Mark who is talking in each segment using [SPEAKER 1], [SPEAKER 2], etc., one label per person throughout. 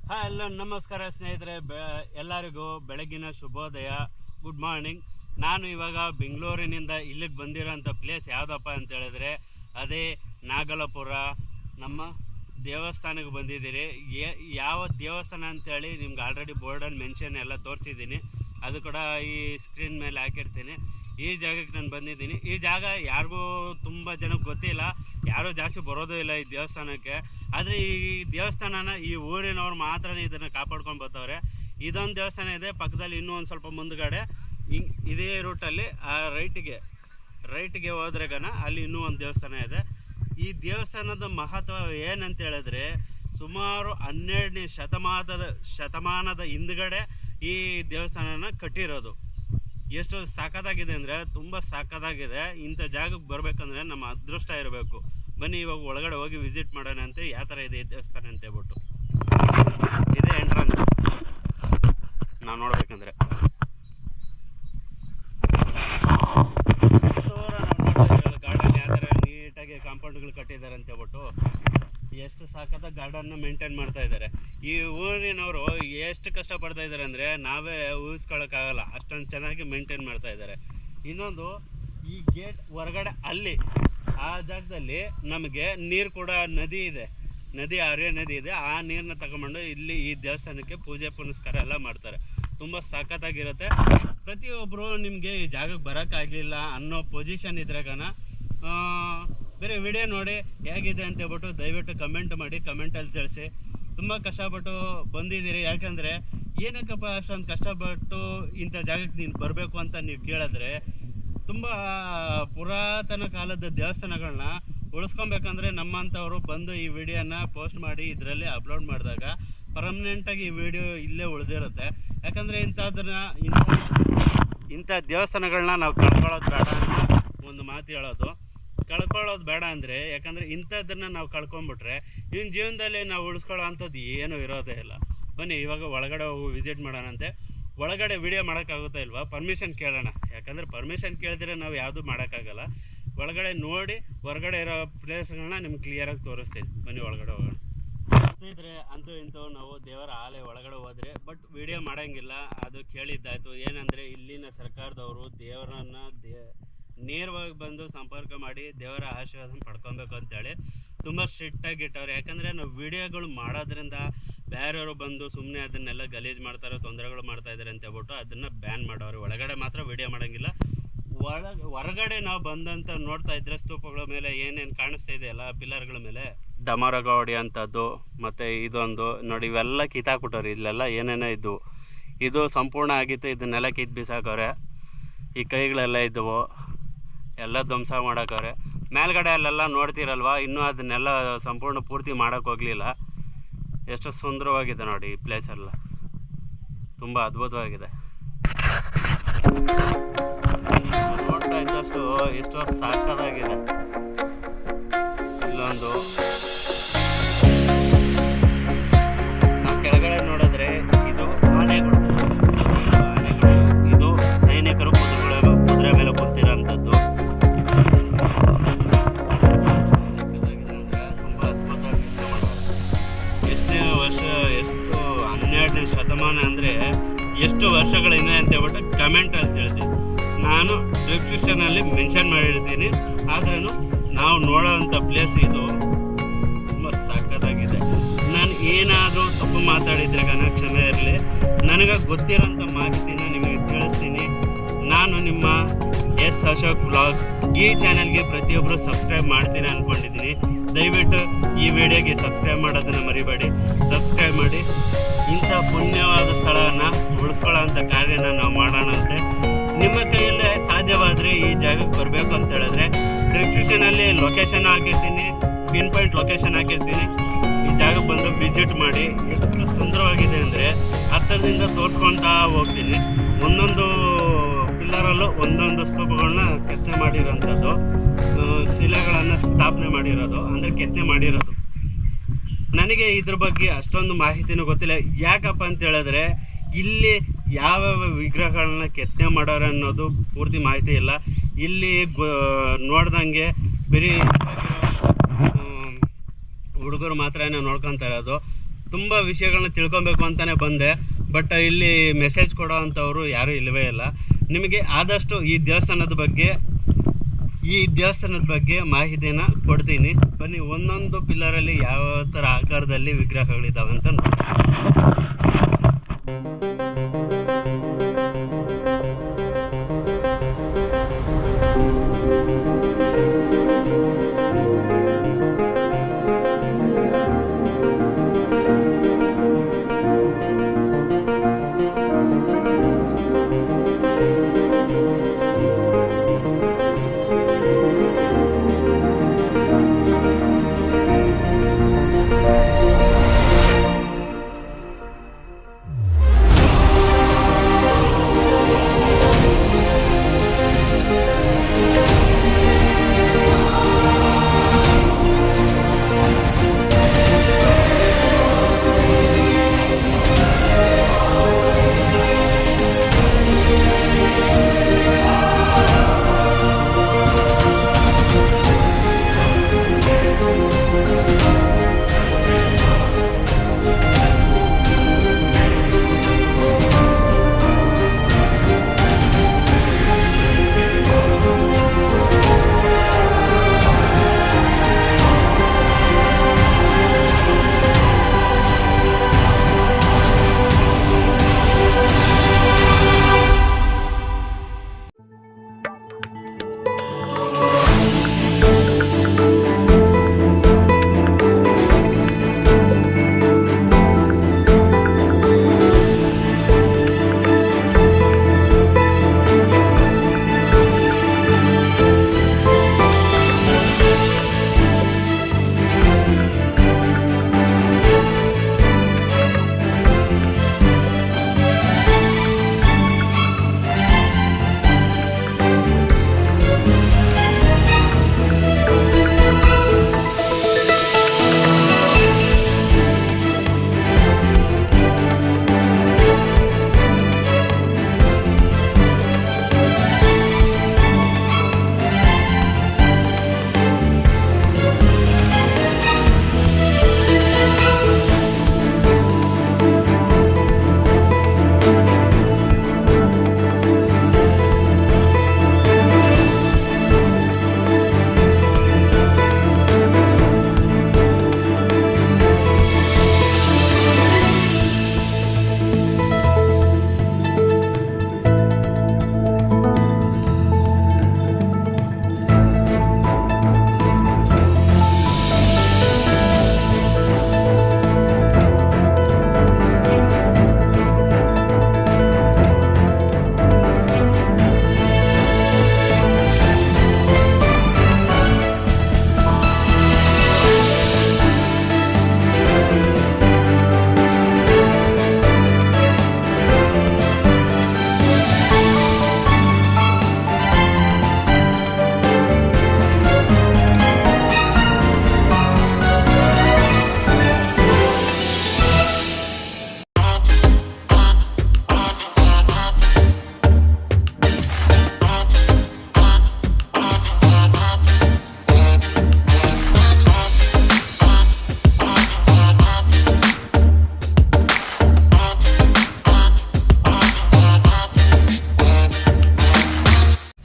[SPEAKER 1] Hello ನಮಸ್ಕಾರ ಸ್ನೇಹಿತರೆ, ಎಲ್ಲರಿಗೂ ಬೆಳಗಿನ ಶುಭೋದಯ, ಗುಡ್ ಮಾರ್ನಿಂಗ್. ನಾನು ಇವಾಗ ಬೆಂಗಳೂರಿನಿಂದ ಇಲ್ಲಿಗೆ ಬಂದಿರೋಂಥ ಪ್ಲೇಸ್ ಯಾವುದಪ್ಪ ಅಂತ ಹೇಳಿದ್ರೆ ಅದೇ ನಾಗಲಾಪುರ ನಮ್ಮ ದೇವಸ್ಥಾನಕ್ಕೆ ಬಂದಿದ್ದೀರಿ. ಯಾವ ದೇವಸ್ಥಾನ ಅಂತೇಳಿ ನಿಮ್ಗೆ ಆಲ್ರೆಡಿ ಬೋರ್ಡಲ್ಲಿ ಮೆನ್ಷನ್ ಎಲ್ಲ ತೋರಿಸಿದ್ದೀನಿ, ಅದು ಕೂಡ ಈ ಸ್ಕ್ರೀನ್ ಮೇಲೆ ಹಾಕಿರ್ತೀನಿ. ಈ ಜಾಗಕ್ಕೆ ನಾನು ಬಂದಿದ್ದೀನಿ. ಈ ಜಾಗ ಯಾರಿಗೂ ತುಂಬ ಜನಕ್ಕೆ ಗೊತ್ತಿಲ್ಲ, ಯಾರೂ ಜಾಸ್ತಿ ಬರೋದು ಇಲ್ಲ ಈ ದೇವಸ್ಥಾನಕ್ಕೆ. ಆದರೆ ಈ ದೇವಸ್ಥಾನನ ಈ ಊರಿನವ್ರು ಮಾತ್ರ ಇದನ್ನು ಕಾಪಾಡ್ಕೊಂಡು ಬರ್ತಾವ್ರೆ. ಇದೊಂದು ದೇವಸ್ಥಾನ ಇದೆ, ಪಕ್ಕದಲ್ಲಿ ಇನ್ನೂ ಒಂದು ಸ್ವಲ್ಪ ಮುಂದುಗಡೆ ಇದೇ ರೂಟಲ್ಲಿ ರೈಟಿಗೆ ಹೋದ್ರೆಗನ ಅಲ್ಲಿ ಇನ್ನೂ ಒಂದು ದೇವಸ್ಥಾನ ಇದೆ. ಈ ದೇವಸ್ಥಾನದ ಮಹತ್ವ ಏನಂತ ಹೇಳಿದ್ರೆ, ಸುಮಾರು 12ನೇ ಶತಮಾನದ ಹಿಂದುಗಡೆ ಈ ದೇವಸ್ಥಾನನ ಕಟ್ಟಿರೋದು. ಎಷ್ಟು ಸಾಕಾಗಿದೆ ಅಂದರೆ ತುಂಬ ಸಾಕಾಗಿದೆ. ಇಂಥ ಜಾಗಕ್ಕೆ ಬರಬೇಕಂದ್ರೆ ನಮ್ಮ ಅದೃಷ್ಟ ಇರಬೇಕು. ಬನ್ನಿ ಇವಾಗ ಒಳಗಡೆ ಹೋಗಿ ವಿಸಿಟ್ ಮಾಡೋಣ ಅಂತ. ಯಾವ ಥರ ಇದೆ ಈ ದೇವಸ್ಥಾನ ಅಂತ ಹೇಳ್ಬಿಟ್ಟು ಇದೇ ಎಂಟ್ರನ್ಸ್ ನಾವು ನೋಡ್ಬೇಕಂದ್ರೆ. ಗಾರ್ಡನ್ ಯಾವ ಥರ ನೀಟಾಗಿ ಕಾಂಪೌಂಡ್ಗಳು ಕಟ್ಟಿದ್ದಾರೆ ಅಂತ ಹೇಳ್ಬಿಟ್ಟು ಎಷ್ಟು ಸಾಕಾದ ಗಾರ್ಡನ್ನ ಮೇಂಟೈನ್ ಮಾಡ್ತಾ ಇದ್ದಾರೆ. ಈ ಊರಿನವರು ಎಷ್ಟು ಕಷ್ಟಪಡ್ತಾ ಇದ್ದಾರೆ ಅಂದರೆ ನಾವೇ ಊಹಿಸ್ಕೊಳ್ಳೋಕ್ಕಾಗಲ್ಲ, ಅಷ್ಟೊಂದು ಚೆನ್ನಾಗಿ ಮೇಂಟೈನ್ ಮಾಡ್ತಾ ಇದ್ದಾರೆ. ಇನ್ನೊಂದು, ಈ ಗೇಟ್ ಹೊರಗಡೆ ಅಲ್ಲಿ ಆ ಜಾಗದಲ್ಲಿ ನಮಗೆ ನೀರು ಕೂಡ ನದಿ ಹರಿಯೋ ನದಿ ಇದೆ. ಆ ನೀರನ್ನ ತಗೊಂಡು ಇಲ್ಲಿ ಈ ದೇವಸ್ಥಾನಕ್ಕೆ ಪೂಜೆ ಪುನಸ್ಕಾರ ಎಲ್ಲ ಮಾಡ್ತಾರೆ. ತುಂಬ ಸಖತ್ತಾಗಿರುತ್ತೆ. ಪ್ರತಿಯೊಬ್ಬರು ನಿಮಗೆ ಈ ಜಾಗಕ್ಕೆ ಬರೋಕ್ಕಾಗಲಿಲ್ಲ ಅನ್ನೋ ಪೊಸಿಷನ್ ಇದ್ರಾಗನ ಬೇರೆ ವಿಡಿಯೋ ನೋಡಿ ಹೇಗಿದೆ ಅಂತ ಹೇಳ್ಬಿಟ್ಟು ದಯವಿಟ್ಟು ಕಮೆಂಟ್ ಮಾಡಿ, ಕಮೆಂಟಲ್ಲಿ ತಿಳಿಸಿ. ತುಂಬ ಕಷ್ಟಪಟ್ಟು ಬಂದಿದ್ದೀರಿ. ಯಾಕಂದರೆ ಏನಕ್ಕಪ್ಪ ಅಷ್ಟೊಂದು ಕಷ್ಟಪಟ್ಟು ಇಂಥ ಜಾಗಕ್ಕೆ ನೀನು ಬರಬೇಕು ಅಂತ ನೀವು ಕೇಳಿದ್ರೆ, ತುಂಬ ಪುರಾತನ ಕಾಲದ ದೇವಸ್ಥಾನಗಳನ್ನ ಉಳಿಸ್ಕೊಬೇಕಂದ್ರೆ ನಮ್ಮಂಥವ್ರು ಬಂದು ಈ ವಿಡಿಯೋನ ಪೋಸ್ಟ್ ಮಾಡಿ ಇದರಲ್ಲಿ ಅಪ್ಲೋಡ್ ಮಾಡಿದಾಗ ಪರ್ಮನೆಂಟಾಗಿ ಈ ವಿಡಿಯೋ ಇಲ್ಲೇ ಉಳಿದಿರುತ್ತೆ. ಯಾಕಂದರೆ ಇಂಥ ದೇವಸ್ಥಾನಗಳನ್ನ ನಾವು ಕಳ್ಕೊಳ್ಳೋದು ಬೇಡ ಅಂತ ಒಂದು ಮಾತು ಹೇಳೋದು. ಕಳ್ಕೊಳ್ಳೋದು ಬೇಡ ಅಂದರೆ, ಯಾಕಂದರೆ ಇಂಥದ್ದನ್ನು ನಾವು ಕಳ್ಕೊಂಬಿಟ್ರೆ ಇನ್ನು ಜೀವನದಲ್ಲಿ ನಾವು ಉಳಿಸ್ಕೊಳ್ಳೋ ಅಂಥದ್ದು ಏನೂ ಇರೋದೇ ಇಲ್ಲ. ಬನ್ನಿ ಇವಾಗ ಒಳಗಡೆ ಹೋಗಿ ವಿಸಿಟ್ ಮಾಡೋಣಂತೆ. ಒಳಗಡೆ ವಿಡಿಯೋ ಮಾಡೋಕ್ಕಾಗುತ್ತಾ ಇಲ್ವಾ, ಪರ್ಮಿಷನ್ ಕೇಳೋಣ. ಯಾಕಂದರೆ ಪರ್ಮಿಷನ್ ಕೇಳಿದ್ರೆ ನಾವು ಯಾವುದೂ ಮಾಡೋಕ್ಕಾಗಲ್ಲ. ಒಳಗಡೆ ನೋಡಿ ಹೊರಗಡೆ ಇರೋ ಪ್ಲೇಸ್ಗಳನ್ನ ನಿಮ್ಗೆ ಕ್ಲಿಯರಾಗಿ ತೋರಿಸ್ತೀನಿ. ಬನ್ನಿ ಒಳಗಡೆ ಹೋಗೋಣ. ಸ್ನೇಹಿತರೆ, ಅಂತೂ ಇಂತೂ ನಾವು ದೇವರ ಆಲಯ ಒಳಗಡೆ ಹೋದರೆ ಬಟ್ ವಿಡಿಯೋ ಮಾಡೋಂಗಿಲ್ಲ, ಅದು ಕೇಳಿದ್ದಾಯಿತು. ಏನಂದರೆ ಇಲ್ಲಿನ ಸರ್ಕಾರದವರು ದೇವರನ್ನು ನೇರವಾಗಿ ಬಂದು ಸಂಪರ್ಕ ಮಾಡಿ ದೇವರ ಆಶೀರ್ವಾದ ಪಡ್ಕೊಬೇಕು ಅಂತೇಳಿ ತುಂಬ ಸ್ಟ್ರಿಕ್ಟಾಗಿ ಇಟ್ಟವ್ರೆ. ಯಾಕಂದರೆ ನಾವು ವಿಡಿಯೋಗಳು ಮಾಡೋದ್ರಿಂದ ಬೇರೆಯವರು ಬಂದು ಸುಮ್ಮನೆ ಅದನ್ನೆಲ್ಲ ಗಲೀಜು ಮಾಡ್ತಾರೆ, ತೊಂದರೆಗಳು ಮಾಡ್ತಾಯಿದ್ದಾರೆ ಅಂತ ಹೇಳ್ಬಿಟ್ಟು ಅದನ್ನು ಬ್ಯಾನ್ ಮಾಡೋರು. ಒಳಗಡೆ ಮಾತ್ರ ವಿಡಿಯೋ ಮಾಡೋಂಗಿಲ್ಲ. ಹೊರಗಡೆ ನಾವು ಬಂದಂತ ನೋಡ್ತಾ ಇದ್ರೆ ಸ್ತೂಪಗಳ ಮೇಲೆ ಏನೇನು ಕಾಣಿಸ್ತಾ ಇದೆಯಲ್ಲ, ಪಿಲ್ಲರ್ಗಳ ಮೇಲೆ ಡಮರಗೌಡಿ ಅಂಥದ್ದು ಮತ್ತು ಇದೊಂದು ನೋಡಿ, ಇವೆಲ್ಲ ಕಿತ್ತಾಕ್ಬಿಟ್ಟವ್ರಿ. ಇಲ್ಲೆಲ್ಲ ಏನೇನೋ ಇದ್ದವು, ಇದು ಸಂಪೂರ್ಣ ಆಗಿತ್ತು. ಇದನ್ನೆಲ್ಲ ಕಿತ್ತು ಬಿಸಾಕವ್ರೆ. ಈ ಕೈಗಳೆಲ್ಲ ಇದ್ದವು ಎಲ್ಲ ಧ್ವಂಸ ಮಾಡೋಕವ್ರೆ. ಮೇಲ್ಗಡೆ ಅಲ್ಲೆಲ್ಲ ನೋಡ್ತೀರಲ್ವ, ಇನ್ನೂ ಅದನ್ನೆಲ್ಲ ಸಂಪೂರ್ಣ ಪೂರ್ತಿ ಮಾಡೋಕ್ಕೆ ಹೋಗಲಿಲ್ಲ. ಎಷ್ಟು ಸುಂದರವಾಗಿದೆ ನೋಡಿ ಈ ಪ್ಲೇಸೆಲ್ಲ, ತುಂಬ ಅದ್ಭುತವಾಗಿದೆ. ನೋಡ್ತಾ ಇದ್ದಷ್ಟು ಎಷ್ಟೋ ಸಾಕಾಗಿದೆ. ಇಲ್ಲೊಂದು ನಾವು ಕೆಳಗಡೆ ನೋಡಿದ್ರೆ ಇದು ಆನೆಗಳು, ಇದು ಸೈನಿಕರು ಕುದುರೆ ಮೇಲೆ ಕೂತಿರೋಂಥದ್ದು. ತುಂಬ ಅದ್ಭುತವಾಗಿ ಎಷ್ಟನೇ ವರ್ಷ, ಎಷ್ಟು 12ನೇ ಶತಮಾನ ಅಂದರೆ ಎಷ್ಟು ವರ್ಷಗಳಿಂದ ಅಂತ ಹೇಳ್ಬಿಟ್ಟು ಕಮೆಂಟಲ್ಲಿ ತಿಳಿಸಿ. ನಾನು ಡಿಸ್ಕ್ರಿಪ್ಷನಲ್ಲಿ ಮೆನ್ಷನ್ ಮಾಡಿರ್ತೀನಿ. ಆದ್ರೂ ನಾವು ನೋಡೋವಂಥ ಪ್ಲೇಸ್ ಇದು ತುಂಬ ಸಖತ್ತಾಗಿದೆ. ನಾನು ಏನಾದರೂ ತಪ್ಪು ಮಾತಾಡಿದ್ರೆ ಕ್ಷಮೆ ಇರಲಿ. ನನಗೆ ಗೊತ್ತಿರೋಂಥ ಮಾಹಿತಿನ ನಿಮಗೆ ತಿಳಿಸ್ತೀನಿ. ನಾನು ನಿಮ್ಮ ಎಸ್ ಅಶೋಕ್ ವ್ಲಾಗ್. ಈ ಚಾನಲ್ಗೆ ಪ್ರತಿಯೊಬ್ಬರು ಸಬ್ಸ್ಕ್ರೈಬ್ ಮಾಡ್ತೀನಿ ಅಂದ್ಕೊಂಡಿದ್ದೀನಿ. ದಯವಿಟ್ಟು ಈ ವಿಡಿಯೋಗೆ ಸಬ್ಸ್ಕ್ರೈಬ್ ಮಾಡೋದನ್ನು ಮರಿಬೇಡಿ. ಸಬ್ಸ್ಕ್ರೈಬ್ ಮಾಡಿ. ಇಂಥ ಪುಣ್ಯವಾದ ಸ್ಥಳವನ್ನು ಉಳಿಸ್ಕೊಳ್ಳೋ ಅಂಥ ಕಾರ್ಯನ ನಾವು ಮಾಡೋಣಂತೆ. ನಿಮ್ಮ ಕೈಯಲ್ಲೇ ಸಾಧ್ಯವಾದರೆ ಈ ಜಾಗಕ್ಕೆ ಬರಬೇಕು ಅಂತ ಹೇಳಿದ್ರೆ ಡಿಸ್ಕ್ರಿಪ್ಷನಲ್ಲಿ ಲೊಕೇಶನ್ ಹಾಕಿರ್ತೀನಿ, ಪಿನ್ ಪಾಯಿಂಟ್ ಲೊಕೇಶನ್ ಹಾಕಿರ್ತೀನಿ. ಈ ಜಾಗಕ್ಕೆ ಬಂದು ವಿಸಿಟ್ ಮಾಡಿ. ಎಷ್ಟು ಸುಂದರವಾಗಿದೆ ಅಂದರೆ ಹತ್ತಿರದಿಂದ ತೋರಿಸ್ಕೊಳ್ತಾ ಹೋಗ್ತೀನಿ. ಒಂದೊಂದು ಪಿಲ್ಲರಲ್ಲೂ ಒಂದೊಂದು ಸ್ತೂಪಗಳನ್ನ ಕೆತ್ತನೆ ಮಾಡಿರೋಂಥದ್ದು, ಶಿಲೆಗಳನ್ನು ಸ್ಥಾಪನೆ ಮಾಡಿರೋದು, ಅಂದರೆ ಕೆತ್ತನೆ ಮಾಡಿರೋದು. ನನಗೆ ಇದ್ರ ಬಗ್ಗೆ ಅಷ್ಟೊಂದು ಮಾಹಿತಿನೂ ಗೊತ್ತಿಲ್ಲ. ಯಾಕಪ್ಪ ಅಂತ ಹೇಳಿದ್ರೆ ಇಲ್ಲಿ ಯಾವ್ಯಾವ ವಿಗ್ರಹಗಳನ್ನ ಕೆತ್ತನೆ ಮಾಡೋರು ಅನ್ನೋದು ಪೂರ್ತಿ ಮಾಹಿತಿ ಇಲ್ಲ. ಇಲ್ಲಿ ನೋಡ್ದಂಗೆ ಬರೀ ಹುಡುಗರು ಮಾತ್ರ ನೋಡ್ಕೊತಾ ಇರೋದು. ತುಂಬ ವಿಷಯಗಳನ್ನ ತಿಳ್ಕೊಬೇಕು ಅಂತಲೇ ಬಂದೆ. ಬಟ್ ಇಲ್ಲಿ ಮೆಸೇಜ್ ಕೊಡೋ ಅಂಥವ್ರು ಯಾರೂ ಇಲ್ಲವೇ ಇಲ್ಲ. ನಿಮಗೆ ಆದಷ್ಟು ಈ ದೇವಸ್ಥಾನದ ಬಗ್ಗೆ ಮಾಹಿತಿನ ಕೊಡ್ತೀನಿ. ಬನ್ನಿ, ಒಂದೊಂದು ಪಿಲ್ಲರಲ್ಲಿ ಯಾವ ಥರ ಆಕಾರದಲ್ಲಿ ವಿಗ್ರಹಗಳಿದ್ದಾವೆ ಅಂತ ನೋಡಿ.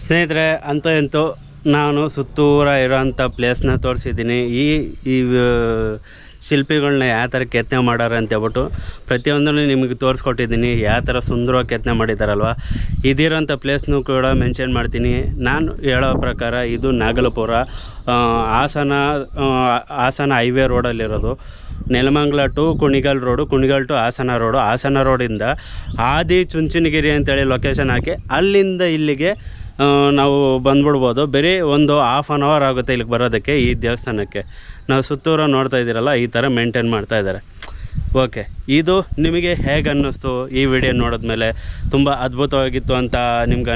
[SPEAKER 1] ಸ್ನೇಹಿತರೆ, ಅಂತೂ ಇಂತೂ ನಾನು ಸುತ್ತೂರ ಇರೋಂಥ ಪ್ಲೇಸ್ನ ತೋರಿಸಿದ್ದೀನಿ. ಈ ಶಿಲ್ಪಿಗಳನ್ನ ಯಾವ ಥರ ಕೆತ್ತನೆ ಮಾಡಾರ ಅಂತೇಳ್ಬಿಟ್ಟು ಪ್ರತಿಯೊಂದನ್ನು ನಿಮಗೆ ತೋರಿಸ್ಕೊಟ್ಟಿದ್ದೀನಿ. ಯಾವ ಥರ ಸುಂದರವಾಗಿ ಕೆತ್ತನೆ ಮಾಡಿದ್ದಾರಲ್ವ. ಇದಿರೋಂಥ ಪ್ಲೇಸ್ನೂ ಕೂಡ ಮೆನ್ಷನ್ ಮಾಡ್ತೀನಿ. ನಾನು ಹೇಳೋ ಪ್ರಕಾರ ಇದು ನಾಗಲಪುರ ಹಾಸನ ಹೈವೇ ರೋಡಲ್ಲಿರೋದು. Nelamangala to Kunigal road, Kunigal to Hassan ರೋಡಿಂದ ಆದಿಚುಂಚನಗಿರಿ ಅಂತೇಳಿ ಲೊಕೇಶನ್ ಹಾಕಿ ಅಲ್ಲಿಂದ ಇಲ್ಲಿಗೆ ನಾವು ಬಂದ್ಬಿಡ್ಬೋದು. ಬರೀ ಒಂದು 1/2 hour ಆಗುತ್ತೆ ಇಲ್ಲಿಗೆ ಬರೋದಕ್ಕೆ. ಈ ದೇವಸ್ಥಾನಕ್ಕೆ ನಾವು ಸುತ್ತೂರು ನೋಡ್ತಾ ಇದ್ದೀರಲ್ಲ, ಈ ಥರ ಮೇಂಟೈನ್ ಮಾಡ್ತಾಯಿದ್ದಾರೆ. ಓಕೆ, ಇದು ನಿಮಗೆ ಹೇಗೆ ಅನ್ನಿಸ್ತು? ಈ ವಿಡಿಯೋ ನೋಡಿದ್ಮೇಲೆ ತುಂಬ ಅದ್ಭುತವಾಗಿತ್ತು ಅಂತ ನಿಮ್ಗೆ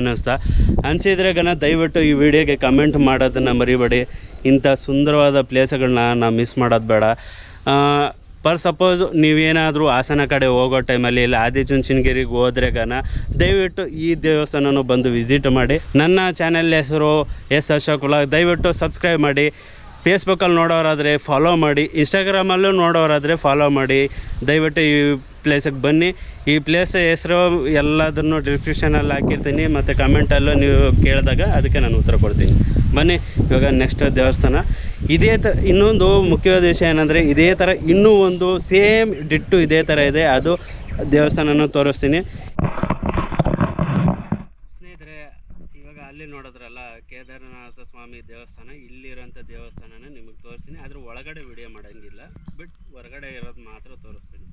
[SPEAKER 1] ಅನಿಸಿದ್ರೆ ದಯವಿಟ್ಟು ಈ ವಿಡಿಯೋಗೆ ಕಮೆಂಟ್ ಮಾಡೋದನ್ನು ಮರಿಬೇಡಿ. ಇಂಥ ಸುಂದರವಾದ ಪ್ಲೇಸ್ಗಳನ್ನ ನಾವು ಮಿಸ್ ಮಾಡೋದು ಬೇಡ. ಫಾರ್ ಸಪೋಸ್ ನೀವೇನಾದರೂ ಹಾಸನ ಕಡೆ ಹೋಗೋ ಟೈಮಲ್ಲಿ ಇಲ್ಲ ಆದಿಚುಂಚನಗಿರಿಗೆ ಹೋದ್ರೆ ದಯವಿಟ್ಟು ಈ ದೇವಸ್ಥಾನನೂ ಬಂದು ವಿಸಿಟ್ ಮಾಡಿ. ನನ್ನ ಚಾನೆಲ್ ಹೆಸರು ಎಸ್ ಅಶೋಕ್ ವ್ಲಾಗ್. ದಯವಿಟ್ಟು ಸಬ್ಸ್ಕ್ರೈಬ್ ಮಾಡಿ. ಫೇಸ್ಬುಕ್ಕಲ್ಲಿ ನೋಡೋರಾದರೆ ಫಾಲೋ ಮಾಡಿ, ಇನ್ಸ್ಟಾಗ್ರಾಮಲ್ಲೂ ನೋಡೋರಾದರೆ ಫಾಲೋ ಮಾಡಿ. ದಯವಿಟ್ಟು ಈ ಪ್ಲೇಸಿಗೆ ಬನ್ನಿ. ಈ ಪ್ಲೇಸ್ ಹೆಸರು ಎಲ್ಲದನ್ನು ಡಿಸ್ಕ್ರಿಪ್ಷನಲ್ಲಿ ಹಾಕಿರ್ತೀನಿ, ಮತ್ತು ಕಮೆಂಟಲ್ಲೂ ನೀವು ಕೇಳಿದಾಗ ಅದಕ್ಕೆ ನಾನು ಉತ್ತರ ಕೊಡ್ತೀನಿ. ಬನ್ನಿ. ಇವಾಗ ನೆಕ್ಸ್ಟ್ ದೇವಸ್ಥಾನ ಇದೇ ಇನ್ನೊಂದು ಮುಖ್ಯವಾದ ವಿಷಯ ಏನಂದರೆ, ಇದೇ ಥರ ಇನ್ನೂ ಒಂದು ಸೇಮ್ ಡಿಟ್ಟು ಇದೇ ಥರ ಇದೆ, ಅದು ದೇವಸ್ಥಾನನೂ ತೋರಿಸ್ತೀನಿ. ಸ್ನೇಹಿತರೆ, ಇವಾಗ ಅಲ್ಲಿ ನೋಡಿದ್ರಲ್ಲ ಕೇದಾರನಾಥ ಸ್ವಾಮಿ ದೇವಸ್ಥಾನ, ಇಲ್ಲಿರೋಂಥ ದೇವಸ್ಥಾನನ ನಿಮಗೆ ತೋರಿಸ್ತೀನಿ. ಅದ್ರ ಒಳಗಡೆ ವಿಡಿಯೋ ಮಾಡೋಂಗಿಲ್ಲ, ಬಟ್ ಹೊರಗಡೆ ಇರೋದು ಮಾತ್ರ ತೋರಿಸ್ತೀನಿ.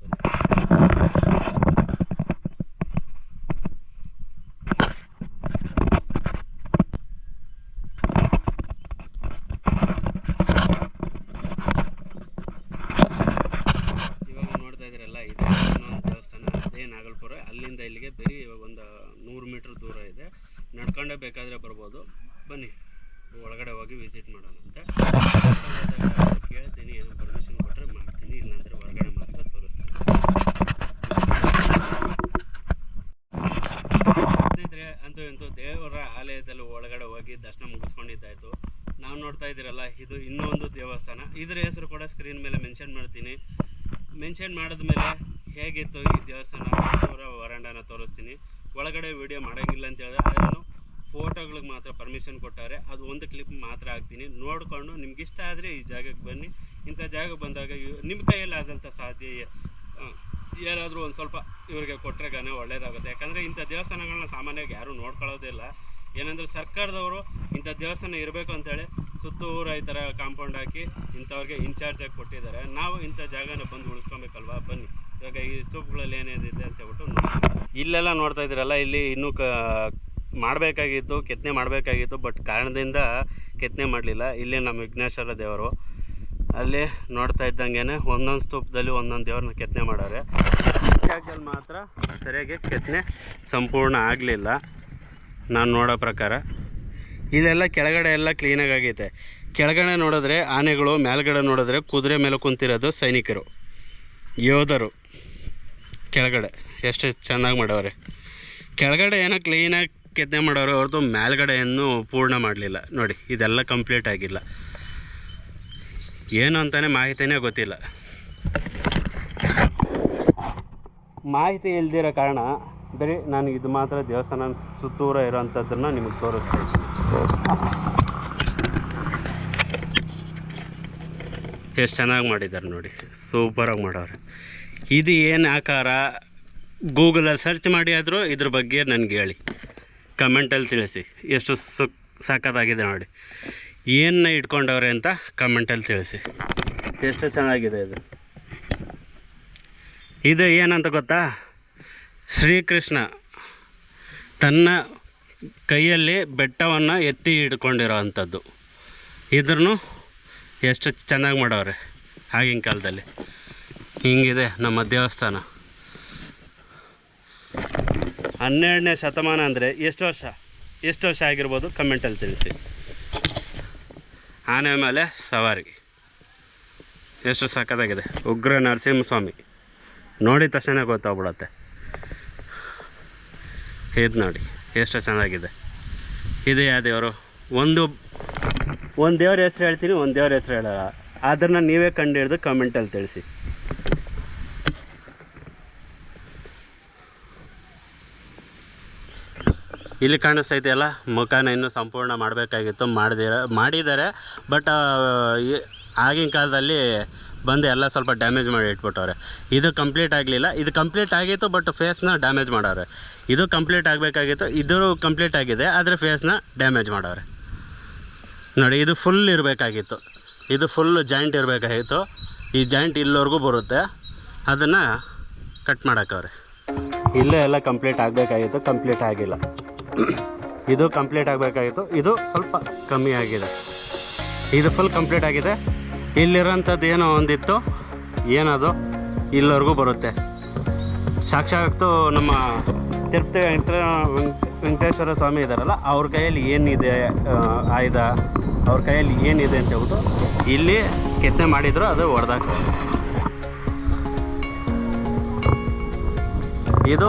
[SPEAKER 1] ಇವಾಗ ನೋಡ್ತಾ ಇದ್ದೀರಲ್ಲ, ಇದೆ ಇನ್ನೊಂದು ದೇವಸ್ಥಾನ, ಅದೇ ನಾಗಲ್ಪುರ. ಅಲ್ಲಿಂದ ಇಲ್ಲಿಗೆ ಬರೀ ಒಂದು 100 ಮೀಟ್ರ್ ದೂರ ಇದೆ. ನಡ್ಕೊಂಡೇ ಬೇಕಾದರೆ ಬರ್ಬೋದು. ಬನ್ನಿ ಒಳಗಡೆ ಹೋಗಿ ವಿಸಿಟ್ ಮಾಡೋಣ ಅಂತ ಕೇಳ್ತೀನಿ. ಏನೋ ಪರ್ಮಿಷನ್ ಕೊಟ್ಟರೆ ಮಾಡ್ತೀನಿ, ಇಲ್ಲಾಂದರೆ ಹೊರಗಡೆ ಮಾತ್ರ ತೋರಿಸ್ತೀನಿ. ಸ್ನೇಹಿತರೆ, ಅಂತೂ ದೇವರ ಆಲಯದಲ್ಲಿ ಒಳಗಡೆ ಹೋಗಿ ದರ್ಶನ ಮುಗಿಸ್ಕೊಂಡಿದ್ದಾಯಿತು. ನಾವು ನೋಡ್ತಾ ಇದ್ದೀರಲ್ಲ, ಇದು ಇನ್ನೂ ಒಂದು ದೇವಸ್ಥಾನ. ಇದರ ಹೆಸರು ಕೂಡ ಸ್ಕ್ರೀನ್ ಮೇಲೆ ಮೆನ್ಷನ್ ಮಾಡ್ತೀನಿ. ಮೆನ್ಷನ್ ಮಾಡಿದ್ಮೇಲೆ ಹೇಗಿತ್ತು ಈ ದೇವಸ್ಥಾನ ವರಾಂಡನ ತೋರಿಸ್ತೀನಿ. ಒಳಗಡೆ ವಿಡಿಯೋ ಮಾಡೋಂಗಿಲ್ಲ ಅಂತ ಹೇಳಿದ್ರೆ, ಅದನ್ನು ಫೋಟೋಗಳಿಗೆ ಮಾತ್ರ ಪರ್ಮಿಷನ್ ಕೊಟ್ಟಾರೆ, ಅದು ಒಂದು ಕ್ಲಿಪ್ ಮಾತ್ರ ಹಾಕ್ತೀನಿ. ನೋಡಿಕೊಂಡು ನಿಮ್ಗೆ ಇಷ್ಟ ಆದರೆ ಈ ಜಾಗಕ್ಕೆ ಬನ್ನಿ. ಇಂಥ ಜಾಗಕ್ಕೆ ಬಂದಾಗ ನಿಮ್ಮ ಕೈಯಲ್ಲಾದಂಥ ಸಾಧ್ಯ ಏನಾದರೂ ಒಂದು ಸ್ವಲ್ಪ ಇವ್ರಿಗೆ ಕೊಟ್ಟರೆ ಗಾನೆ ಒಳ್ಳೆಯದಾಗುತ್ತೆ. ಯಾಕಂದರೆ ಇಂಥ ದೇವಸ್ಥಾನಗಳನ್ನ ಸಾಮಾನ್ಯವಾಗಿ ಯಾರೂ ನೋಡ್ಕೊಳ್ಳೋದೇ ಇಲ್ಲ. ಏನಂದರೆ ಸರ್ಕಾರದವರು ಇಂಥ ದೇವಸ್ಥಾನ ಇರಬೇಕು ಅಂತೇಳಿ ಸುತ್ತೂರು ಈ ಥರ ಕಾಂಪೌಂಡ್ ಹಾಕಿ ಇಂಥವ್ರಿಗೆ ಇನ್ಚಾರ್ಜಾಗಿ ಕೊಟ್ಟಿದ್ದಾರೆ. ನಾವು ಇಂಥ ಜಾಗನ ಬಂದು ಉಳಿಸ್ಕೊಬೇಕಲ್ವಾ? ಬನ್ನಿ. ಇವಾಗ ಈ ಸ್ತೂಪಗಳಲ್ಲಿ ಏನೇನಿದೆ ಅಂತ ಹೇಳ್ಬಿಟ್ಟು ಇಲ್ಲೆಲ್ಲ ನೋಡ್ತಾ ಇದ್ದೀರಲ್ಲ, ಇಲ್ಲಿ ಇನ್ನೂ ಮಾಡಬೇಕಾಗಿತ್ತು, ಕೆತ್ತನೆ ಮಾಡಬೇಕಾಗಿತ್ತು, ಬಟ್ ಕಾರಣದಿಂದ ಕೆತ್ತನೆ ಮಾಡಲಿಲ್ಲ. ಇಲ್ಲಿ ನಮ್ಮ ವಿಘ್ನೇಶ್ವರ ದೇವರು, ಅಲ್ಲಿ ನೋಡ್ತಾ ಇದ್ದಂಗೆ ಒಂದೊಂದು ಸ್ತೂಪದಲ್ಲಿ ಒಂದೊಂದು ದೇವ್ರನ್ನ ಕೆತ್ತನೆ ಮಾಡೋರೆ. ಜಾಗದಲ್ಲಿ ಮಾತ್ರ ಸರಿಯಾಗಿ ಕೆತ್ತನೆ ಸಂಪೂರ್ಣ ಆಗಲಿಲ್ಲ ನಾನು ನೋಡೋ ಪ್ರಕಾರ. ಇಲ್ಲೆಲ್ಲ ಕೆಳಗಡೆ ಎಲ್ಲ ಕ್ಲೀನಾಗಿ ಆಗೈತೆ. ಕೆಳಗಡೆ ನೋಡಿದ್ರೆ ಆನೆಗಳು, ಮೇಲ್ಗಡೆ ನೋಡಿದ್ರೆ ಕುದುರೆ ಮೇಲೆ ಕುಂತಿರೋದು ಸೈನಿಕರು, ಯೋಧರು. ಕೆಳಗಡೆ ಎಷ್ಟು ಚೆನ್ನಾಗಿ ಮಾಡವ್ರೆ. ಕೆಳಗಡೆ ಏನೋ ಕ್ಲೀನಾಗಿ ಕೆತ್ತನೆ ಮಾಡೋರು ಅವ್ರದ್ದು, ಮೇಲ್ಗಡೆಯನ್ನು ಪೂರ್ಣ ಮಾಡಲಿಲ್ಲ. ನೋಡಿ, ಇದೆಲ್ಲ ಕಂಪ್ಲೀಟ್ ಆಗಿಲ್ಲ. ಏನು ಅಂತಲೇ ಮಾಹಿತಿನೇ ಗೊತ್ತಿಲ್ಲ. ಮಾಹಿತಿ ಇಲ್ದಿರೋ ಕಾರಣ ಬರೀ ನಾನು ಇದು ಮಾತ್ರ ದೇವಸ್ಥಾನ ಸುತ್ತೂರ ಇರೋವಂಥದ್ದನ್ನು ನಿಮಗೆ ತೋರಿಸ್ತೀನಿ. ಎಷ್ಟು ಚೆನ್ನಾಗಿ ಮಾಡಿದ್ದಾರೆ ನೋಡಿ, ಸೂಪರಾಗಿ ಮಾಡವ್ರೆ. ಇದು ಏನು ಆಕಾರ, ಗೂಗಲಲ್ಲಿ ಸರ್ಚ್ ಮಾಡಿ ಆದರೂ ಇದ್ರ ಬಗ್ಗೆ ನನಗೆ ಹೇಳಿ, ಕಮೆಂಟಲ್ಲಿ ತಿಳಿಸಿ. ಎಷ್ಟು ಸಾಕಾಗಿದೆ ನೋಡಿ, ಏನನ್ನ ಇಟ್ಕೊಂಡವ್ರೆ ಅಂತ ಕಮೆಂಟಲ್ಲಿ ತಿಳಿಸಿ. ಎಷ್ಟು ಚೆನ್ನಾಗಿದೆ ಇದು. ಇದು ಏನಂತ ಗೊತ್ತಾ? ಶ್ರೀಕೃಷ್ಣ ತನ್ನ ಕೈಯಲ್ಲಿ ಬೆಟ್ಟವನ್ನು ಎತ್ತಿ ಹಿಡ್ಕೊಂಡಿರೋ ಅಂಥದ್ದು. ಇದ್ರೂ ಎಷ್ಟು ಚೆನ್ನಾಗಿ ಮಾಡವ್ರೆ ಆಗಿನ ಕಾಲದಲ್ಲಿ. ಹಿಂಗಿದೆ ನಮ್ಮ ದೇವಸ್ಥಾನ. 12ನೇ ಶತಮಾನ ಅಂದರೆ ಎಷ್ಟು ವರ್ಷ ಆಗಿರ್ಬೋದು ಕಮೆಂಟಲ್ಲಿ ತಿಳಿಸಿ. ಆನೆ ಮೇಲೆ ಸವಾರಿ ಎಷ್ಟು ಸಖತ್ತಾಗಿದೆ. ಉಗ್ರ ನರಸಿಂಹಸ್ವಾಮಿ ನೋಡಿದ ತಕ್ಷಣ ಗೊತ್ತಾಗ್ಬಿಡತ್ತೆ. ಇದು ನೋಡಿ ಎಷ್ಟು ಚೆನ್ನಾಗಿದೆ. ಇದು ಯಾವ ದೇವರು? ಒಂದು ದೇವ್ರ ಹೆಸ್ರು ಹೇಳ್ತೀನಿ, ಒಂದು ದೇವ್ರ ಹೆಸ್ರು ಹೇಳಲ್ಲ. ಅದನ್ನು ನೀವೇ ಕಂಡು ಹಿಡಿದು ಕಮೆಂಟಲ್ಲಿ ತಿಳಿಸಿ. ಇಲ್ಲಿ ಕಾಣಿಸ್ತೈತೆಯಲ್ಲ, ಮುಖಾನ ಇನ್ನೂ ಸಂಪೂರ್ಣ ಮಾಡಬೇಕಾಗಿತ್ತು, ಮಾಡಿದ್ದಾರೆ. ಬಟ್ ಆಗಿನ ಕಾಲದಲ್ಲಿ ಬಂದು ಎಲ್ಲ ಸ್ವಲ್ಪ ಡ್ಯಾಮೇಜ್ ಮಾಡಿ ಇಟ್ಬಿಟ್ಟವ್ರೆ. ಇದು ಕಂಪ್ಲೀಟ್ ಆಗಲಿಲ್ಲ. ಇದು ಕಂಪ್ಲೀಟ್ ಆಗಿತ್ತು, ಬಟ್ ಫೇಸ್ನ ಡ್ಯಾಮೇಜ್ ಮಾಡವ್ರೆ. ಇದು ಕಂಪ್ಲೀಟ್ ಆಗಬೇಕಾಗಿತ್ತು, ಇದು ಕಂಪ್ಲೀಟ್ ಆಗಿದೆ, ಆದರೆ ಫೇಸ್ನ ಡ್ಯಾಮೇಜ್ ಮಾಡವ್ರೆ. ನೋಡಿ, ಇದು ಫುಲ್ ಇರಬೇಕಾಗಿತ್ತು, ಇದು ಫುಲ್ ಜಾಯಿಂಟ್ ಇರಬೇಕಾಗಿತ್ತು. ಈ ಜಾಯಿಂಟ್ ಇಲ್ಲಿವರೆಗೂ ಬರುತ್ತೆ, ಅದನ್ನು ಕಟ್ ಮಾಡೋಕ್ಕವ್ರೆ. ಇಲ್ಲೇ ಎಲ್ಲ ಕಂಪ್ಲೀಟ್ ಆಗಬೇಕಾಗಿತ್ತು, ಕಂಪ್ಲೀಟ್ ಆಗಿಲ್ಲ. ಇದು ಕಂಪ್ಲೀಟ್ ಆಗಬೇಕಾಗಿತ್ತು, ಇದು ಸ್ವಲ್ಪ ಕಮ್ಮಿ ಆಗಿದೆ. ಇದು ಫುಲ್ ಕಂಪ್ಲೀಟ್ ಆಗಿದೆ. ಇಲ್ಲಿರೋಂಥದ್ದು ಏನೋ ಒಂದಿತ್ತು, ಏನದು ಇಲ್ಲಿವರೆಗೂ ಬರುತ್ತೆ. ಸಾಕ್ಷಾತ್ತು ನಮ್ಮ ತಿರುಪತಿ ವೆಂಕಟೇಶ್ವರ ಸ್ವಾಮಿ ಇದ್ದಾರಲ್ಲ, ಅವ್ರ ಕೈಯಲ್ಲಿ ಏನಿದೆ ಆಯುಧ, ಅವ್ರ ಕೈಯಲ್ಲಿ ಏನಿದೆ ಅಂತ ಹೇಳ್ಬಿಟ್ಟು ಇಲ್ಲಿ ಕೆತ್ತನೆ ಮಾಡಿದ್ರು, ಅದು ಹೊಡೆದಾಕ್ತಾರೆ. ಇದು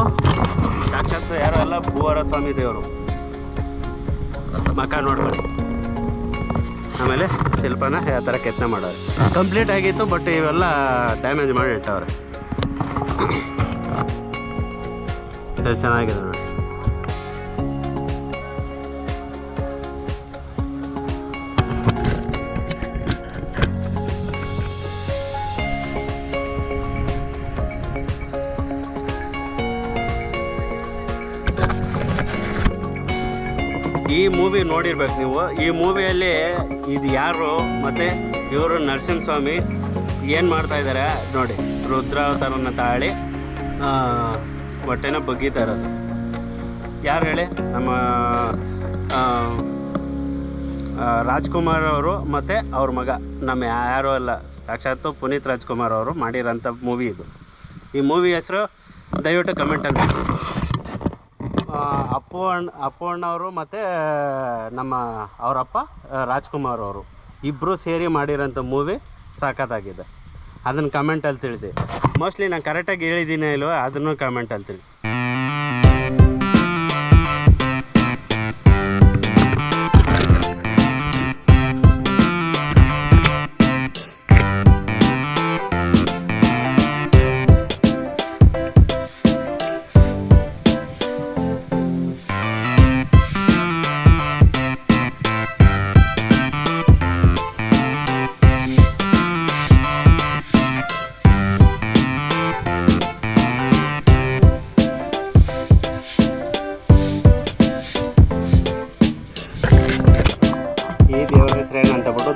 [SPEAKER 1] ಸಾಕ್ಷಾತ್ ಯಾರೋ ಎಲ್ಲ ಭೂವರ ಸ್ವಾಮಿ ದೇವರು. ಮಕ ನೋಡ್ಕೊಳ್ಳಿ ಆಮೇಲೆ ಶಿಲ್ಪನ ಯಾವ ಥರ ಕೆತ್ತನೆ ಮಾಡೋರು. ಕಂಪ್ಲೀಟ್ ಆಗಿತ್ತು, ಬಟ್ ಇವೆಲ್ಲ ಡ್ಯಾಮೇಜ್ ಮಾಡಿ ಇಟ್ಟವ್ರೆ. ಚೆನ್ನಾಗಿದೆ ನೋಡಿ. ಈ ಮೂವಿ ನೋಡಿರ್ಬೇಕು ನೀವು. ಈ ಮೂವಿಯಲ್ಲಿ ಇದು ಯಾರು ಮತ್ತು ಇವರು ನರಸಿಂಹಸ್ವಾಮಿ ಏನು ಮಾಡ್ತಾ ಇದ್ದಾರೆ ನೋಡಿ. ರುದ್ರಾವತಾರನ ತಾಳಿ ಹೊಟ್ಟೆನ ಬಗ್ಗಿತಾ ಇರೋದು ಯಾರು ಹೇಳಿ? ನಮ್ಮ ರಾಜ್ಕುಮಾರ್ ಅವರು ಮತ್ತು ಅವ್ರ ಮಗ, ನಮ್ಮ ಯಾರೂ ಅಲ್ಲ, ಸಾಕ್ಷಾತ್ತು ಪುನೀತ್ ರಾಜ್ಕುಮಾರ್ ಅವರು ಮಾಡಿರೋಂಥ ಮೂವಿ ಇದು. ಈ ಮೂವಿ ಹೆಸರು ದಯವಿಟ್ಟು ಕಮೆಂಟಲ್ಲಿ ಅಪ್ಪು ಅಣ್ಣವರು ಮತ್ತು ನಮ್ಮ ಅವರಪ್ಪ ರಾಜ್ಕುಮಾರ್ ಅವರು ಇಬ್ಬರು ಸೇರಿ ಮಾಡಿರೋಂಥ ಮೂವಿ ಸಖತ್ತಾಗಿದೆ. ಅದನ್ನು ಕಮೆಂಟಲ್ಲಿ ತಿಳಿಸಿ. ಮೋಸ್ಟ್ಲಿ ನಾನು ಕರೆಕ್ಟಾಗಿ ಹೇಳಿದ್ದೀನಿ ಇಲ್ವೋ ಅದನ್ನು ಕಮೆಂಟಲ್ಲಿ ತಿಳಿಸಿ.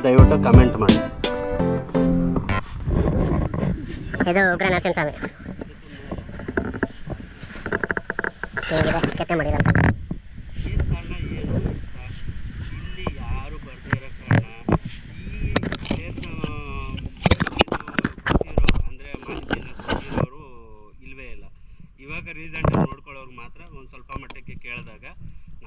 [SPEAKER 1] ದಯವಿಟ್ಟು ಕಮೆಂಟ್ ಮಾಡಿ.
[SPEAKER 2] ಇದು ಉಗ್ರ ನರಸಿಂಹಸ್ವಾಮಿ ಹೇಗಿದೆ ಕೆತ್ತನೆ ಮಾಡಿರೋದು.
[SPEAKER 1] ಇಲ್ಲಿ ಯಾರು ಬರ್ದೇ ಇರೋ ಕಾರಣ ಈ ಪ್ಲೇಸ್ನ ಅಂದರೆ ಮಾಹಿತಿನ ಕೊಟ್ಟಿರೋರು ಇಲ್ಲವೇ ಇಲ್ಲ. ಇವಾಗ ರೀಸೆಂಟಾಗಿ ನೋಡ್ಕೊಳ್ಳೋರು ಮಾತ್ರ ಒಂದು ಸ್ವಲ್ಪ ಮಟ್ಟಕ್ಕೆ ಕೇಳಿದಾಗ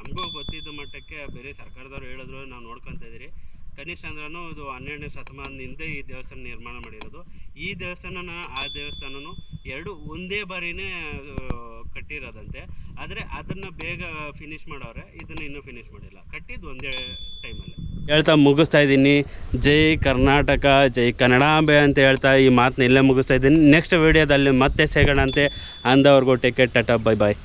[SPEAKER 1] ನಮಗೂ ಗೊತ್ತಿದ್ದ ಮಟ್ಟಕ್ಕೆ ಬೇರೆ ಸರ್ಕಾರದವ್ರು ಹೇಳಿದ್ರು ನಾವು ನೋಡ್ಕೊತಾ ಇದ್ದೀರಿ. ಕನಿಷ್ಠ ಅಂದ್ರೂ ಇದು 12ನೇ ಶತಮಾನದಿಂದ ಈ ದೇವಸ್ಥಾನ ನಿರ್ಮಾಣ ಮಾಡಿರೋದು. ಈ ದೇವಸ್ಥಾನನ ಆ ದೇವಸ್ಥಾನನೂ ಎರಡು ಒಂದೇ ಬಾರಿನೇ ಕಟ್ಟಿರೋದಂತೆ. ಆದರೆ ಅದನ್ನು ಬೇಗ ಫಿನಿಷ್ ಮಾಡೋರೆ, ಇದನ್ನು ಇನ್ನೂ ಫಿನಿಷ್ ಮಾಡಿಲ್ಲ. ಕಟ್ಟಿದ್ದು ಒಂದೇ ಟೈಮಲ್ಲಿ. ಹೇಳ್ತಾ ಮುಗಿಸ್ತಾ ಇದ್ದೀನಿ. ಜೈ ಕರ್ನಾಟಕ, ಜೈ ಕನ್ನಡಾಂಬೆ ಅಂತ ಹೇಳ್ತಾ ಈ ಮಾತನ್ನ ಇಲ್ಲೇ ಮುಗಿಸ್ತಾ ಇದ್ದೀನಿ. ನೆಕ್ಸ್ಟ್ ವೀಡಿಯೋದಲ್ಲಿ ಮತ್ತೆ ಸಿಗೋಣ ಅಂತೆ. ಅಂದವ್ರಿಗೂ ಟೇಕ್ ಕೇರ್, ಟಾಟಾ, ಬೈ ಬಾಯ್.